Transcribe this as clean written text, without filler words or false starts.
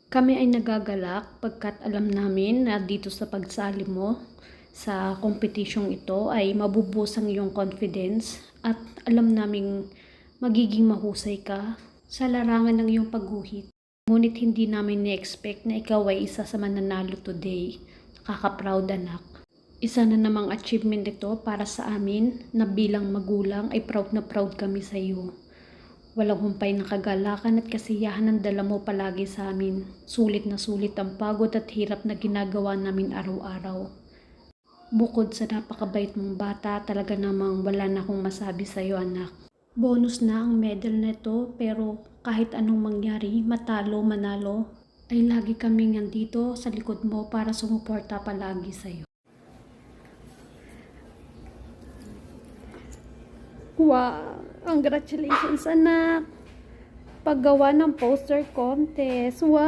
Kami ay nagagalak pagkat alam namin na dito sa pagsali mo sa kompetisyong ito ay mabubus ang iyong confidence at alam naming magiging mahusay ka sa larangan ng iyong pagguhit. Ngunit hindi namin na-expect na ikaw ay isa sa mananalo today. Nakaka-proud anak. Isa na namang achievement ito para sa amin na bilang magulang ay proud na proud kami sa iyo. Walang humpay na kagalakan at kasiyahan ang dala mo palagi sa amin. Sulit na sulit ang pagod at hirap na ginagawa namin araw-araw. Bukod sa napakabait mong bata, talaga namang wala na akong masabi sa iyo anak. Bonus na ang medal na ito pero kahit anong mangyari, matalo, manalo, ay lagi kaming nandito sa likod mo para sumuporta palagi sa iyo. Wow! Congratulations anak! Paggawa ng poster contest. Wow!